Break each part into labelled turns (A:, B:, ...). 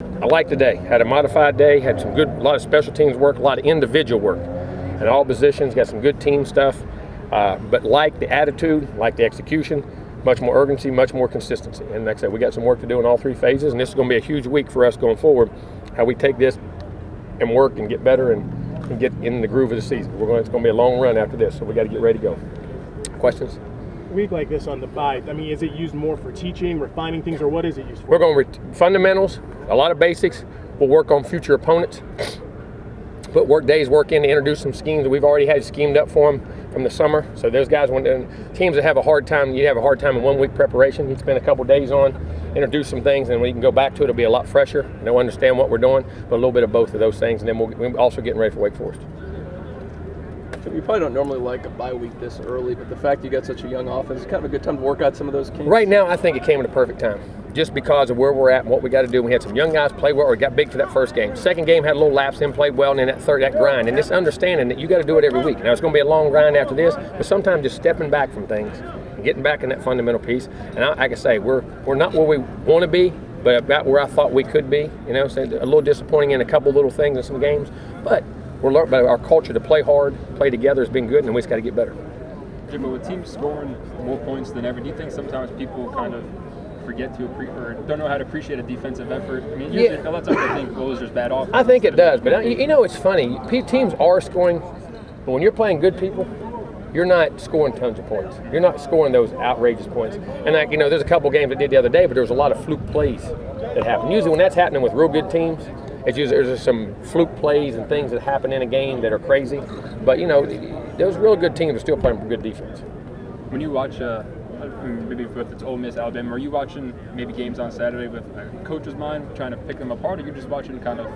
A: I like today. Had a modified day, had a lot of special teams work, a lot of individual work. In all positions, got some good team stuff. But like the attitude, like the execution, much more urgency, much more consistency. And like I said, we got some work to do in all three phases, and this is going to be a huge week for us going forward, how we take this and work and get better and get in the groove of the season. It's going to be a long run after this, so we got to get ready to go. Questions?
B: A week like this on the bye, I mean, is it used more for teaching, refining things, or what is it used for?
A: We're going to fundamentals, a lot of basics. We'll work on future opponents. Put work in to introduce some schemes that we've already had schemed up for them from the summer. So those guys, teams that have a hard time, you have a hard time in 1 week preparation. You spend a couple days on, introduce some things, and when you can go back to it, it'll be a lot fresher. They'll understand what we're doing, but a little bit of both of those things. And then we're also getting ready for Wake Forest.
C: You probably don't normally like a bye week this early, but the fact you got such a young offense is kind of a good time to work out some of those kinks.
A: Right now, I think it came at a perfect time, just because of where we're at and what we got to do. We had some young guys play well, or got big for that first game. Second game had a little lapse in, played well, and then that third, that grind. And this understanding that you got to do it every week. Now, it's going to be a long grind after this, but sometimes just stepping back from things and getting back in that fundamental piece. And like I say, we're not where we want to be, but about where I thought we could be. So a little disappointing in a couple little things in some games, but we're learning about our culture to play hard, play together has been good, and we just got to get better.
D: Jimbo, with teams scoring more points than ever, do you think sometimes people kind of forget to or don't know how to appreciate a defensive effort? I mean, usually, a lot of times I think goals are just bad offense.
A: I think it does, but it's funny. Teams are scoring, but when you're playing good people, you're not scoring tons of points. You're not scoring those outrageous points. And there's a couple games I did the other day, but there was a lot of fluke plays that happen. Usually when that's happening with real good teams, it's usually there's some fluke plays and things that happen in a game that are crazy. But those real good teams are still playing good defense.
D: When you watch, maybe if it's Ole Miss, Alabama, are you watching maybe games on Saturday with a coach's mind, trying to pick them apart, or you're just watching kind of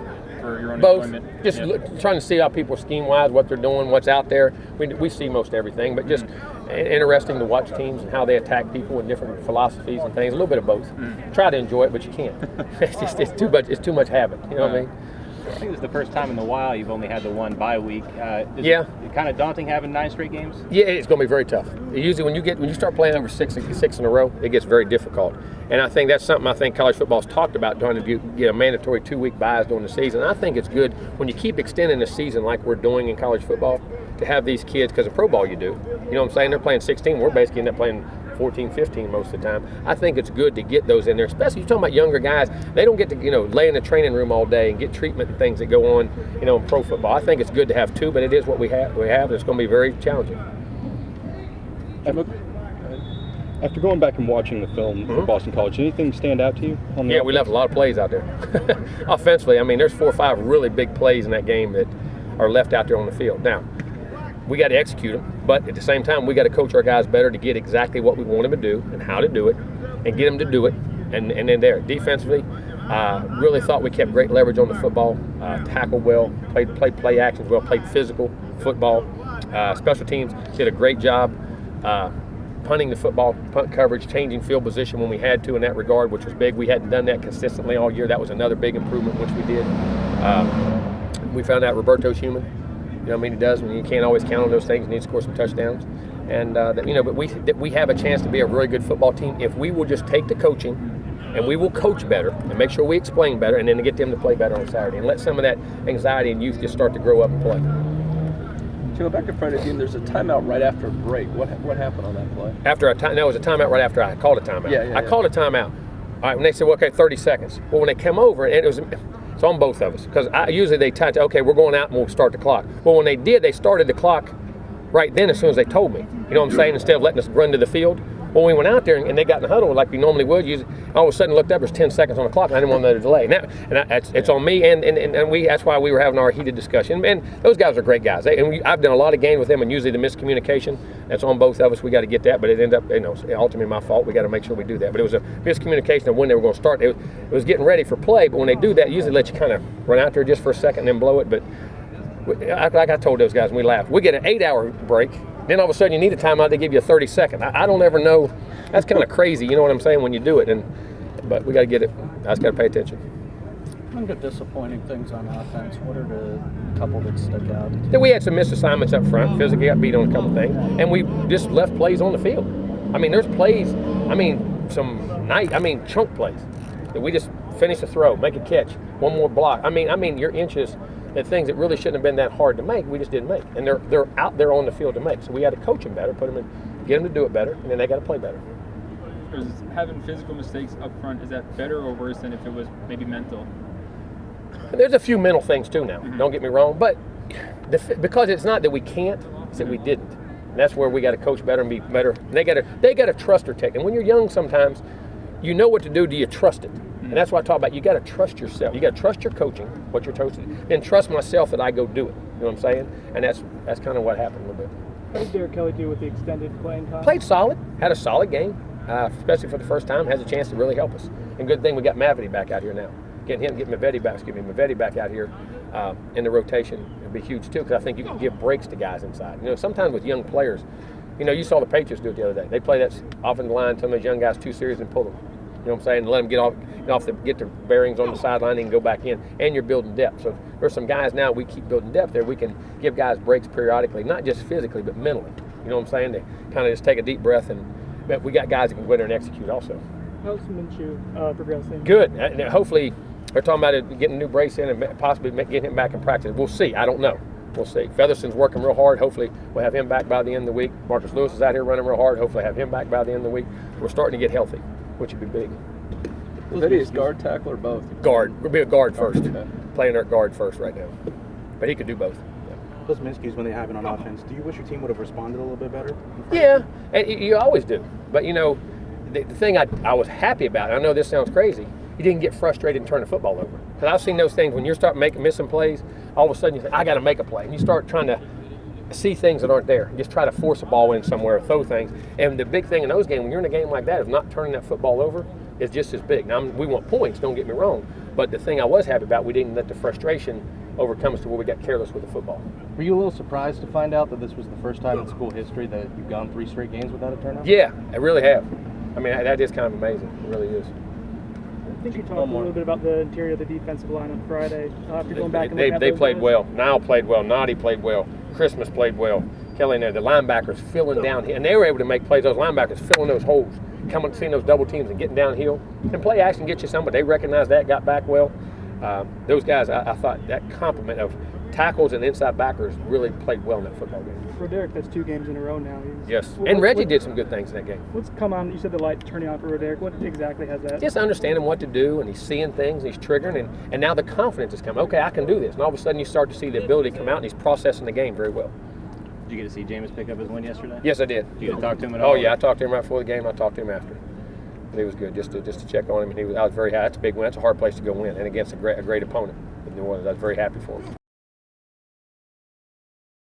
D: for your own enjoyment?
A: Just trying to see how people scheme-wise, what they're doing, what's out there. We see most everything, but just interesting to watch teams and how they attack people with different philosophies and things. A little bit of both. Try to enjoy it, but you can't. it's too much. It's too much habit. You know what I mean?
E: I think it's the first time in a while you've only had the one bye week. Is it kind of daunting having 9 straight games? Yeah,
A: it's going to be very tough. Usually when you start playing over six in a row, it gets very difficult. And I think that's something college football's talked about, trying to get a mandatory 2-week buys during the season. And I think it's good when you keep extending the season like we're doing in college football to have these kids, because in pro ball you do. You know what I'm saying? They're playing 16. We're basically end up playing 14, 15 most of the time. I think it's good to get those in there, especially you're talking about younger guys. They don't get to lay in the training room all day and get treatment and things that go on in pro football. I think it's good to have 2, but it is what we have. And it's going to be very challenging.
F: After going back and watching the film for Boston College, anything stand out to you?
A: We left a lot of plays out there. Offensively, there's 4 or 5 really big plays in that game that are left out there on the field. Now, we got to execute them, but at the same time, we got to coach our guys better to get exactly what we want them to do and how to do it, and get them to do it. And then there, defensively, really thought we kept great leverage on the football, tackled well, played play actions well, played physical football. Special teams did a great job punting the football, punt coverage, changing field position when we had to in that regard, which was big. We hadn't done that consistently all year. That was another big improvement, which we did. We found out Roberto's human. He does. You can't always count on those things. You need to score some touchdowns. And, but we have a chance to be a really good football team if we will just take the coaching and we will coach better and make sure we explain better, and then to get them to play better on Saturday and let some of that anxiety and youth just start to grow up and play.
C: Jimbo, back in front of the game, there's a timeout right after a break. What happened on that play?
A: It was a timeout right after I called a timeout. I called a timeout. All right, when they said, well, okay, 30 seconds. Well, when they come over, and it's on both of us, because usually they touch, okay, we're going out and we'll start the clock. Well, when they did, they started the clock right then as soon as they told me. You know what I'm saying? Instead of letting us run to the field. Well, we went out there and they got in the huddle like we normally would. All of a sudden looked up, there's 10 seconds on the clock, and I didn't want another delay. It's on me, and that's why we were having our heated discussion. And those guys are great guys. I've done a lot of games with them, and usually the miscommunication, that's on both of us. We got to get that, but it ended up, ultimately my fault. We got to make sure we do that. But it was a miscommunication of when they were going to start. It was getting ready for play, but when they do that, usually let you kind of run out there just for a second and then blow it. But like I told those guys, and we laughed. We get an 8-hour break. Then all of a sudden you need a timeout, they give you a 30-second. I don't ever know. That's kind of crazy, you know what I'm saying, when you do it. But we got to get it. I just got to pay attention.
G: Some good disappointing things on offense. What are the couple that stuck out?
A: Then we had some missed assignments up front. Physically got beat on a couple things. And we just left plays on the field. There's plays, some chunk plays that we just finish the throw, make a catch, one more block. I mean, your inches at things that really shouldn't have been that hard to make, we just didn't make. And they're out there on the field to make. So we had to coach them better, put them in, get them to do it better, and then they got to play better.
D: Is having physical mistakes up front, is that better or worse than if it was maybe mental?
A: There's a few mental things too now. Don't get me wrong, but because it's not that we can't, it's that we didn't. And that's where we got to coach better and be better. And they got to trust their technique. And when you're young, sometimes you know what to do. Do you trust it? And that's what I talk about. You got to trust yourself. You got to trust your coaching, what you're coaching, and trust myself that I go do it. You know what I'm saying? And that's kind of what happened a little bit.
B: How did Derek Kelly do with the extended playing time?
A: Played solid. Had a solid game, especially for the first time. Has a chance to really help us. And good thing we got Mavety back out here now. Getting Mavety back out here in the rotation would be huge too, because I think you can give breaks to guys inside. You know, sometimes with young players, you know, you saw the Patriots do it the other day. They play that offensive line, some of those young guys 2 series and pull them. You know what I'm saying? And let them get their bearings on the sideline and go back in. And you're building depth. So there's some guys now we keep building depth there. We can give guys breaks periodically, not just physically, but mentally. You know what I'm saying? They kind of just take a deep breath, but we got guys that can go in there and execute also.
B: How's Minshew progressing?
A: Good. And hopefully, they're talking about getting a new brace in and possibly getting him back in practice. We'll see. I don't know. We'll see. Featherston's working real hard. Hopefully, we'll have him back by the end of the week. Marcus Lewis is out here running real hard. Hopefully, have him back by the end of the week. We're starting to get healthy, which would be big.
C: Is he guard, tackle, or both?
A: Guard. We'll be a guard first.
C: Okay.
A: Playing our guard first right now. But he could do both.
H: Those miscues when they happen on offense, do you wish your team would have responded a little bit better?
A: Yeah, and you always do. But, you know, the thing I was happy about, and I know this sounds crazy, he didn't get frustrated and turn the football over. Because I've seen those things when you start missing plays, all of a sudden you think, I got to make a play. And you start trying to see things that aren't there. Just try to force a ball in somewhere, throw things. And the big thing in those games, when you're in a game like that, is not turning that football over is just as big. Now, we want points, don't get me wrong. But the thing I was happy about, we didn't let the frustration overcome us to where we got careless with the football.
E: Were you a little surprised to find out that this was the first time in school history that you've gone 3 straight games without a turnout?
A: Yeah, I really have. I mean, that is kind of amazing. It really is.
B: I think you talked a little bit about the interior of the defensive line on Friday. After going back and
A: They
B: looking at those
A: played
B: guys.
A: well. Niall played well. Noddy played well. Christmas played well. Kelly and the linebackers filling down, and they were able to make plays. Those linebackers filling those holes, coming, seeing those double teams and getting downhill. And play action get you some, but they recognized that, got back well. Those guys, I thought that complement of tackles and inside backers really played well in that football game.
B: For Derek, that's 2 games in a row now.
A: Yes, and Reggie did some good things in that game.
B: What's come on? You said the light turning on for Derek. What exactly has that?
A: Just understanding what to do, and he's seeing things, and he's triggering, and now the confidence is coming. Okay, I can do this. And all of a sudden you start to see the ability come out, and he's processing the game very well.
E: Did you get to see Jameis pick up his win yesterday?
A: Yes, I did.
E: Did you talk to him at all?
A: Oh, yeah, I talked to him right before the game. I talked to him after. But he was good, just to check on him, and I was very happy. That's a big win. That's a hard place to go win, and against a great opponent in New Orleans. I was very happy for him.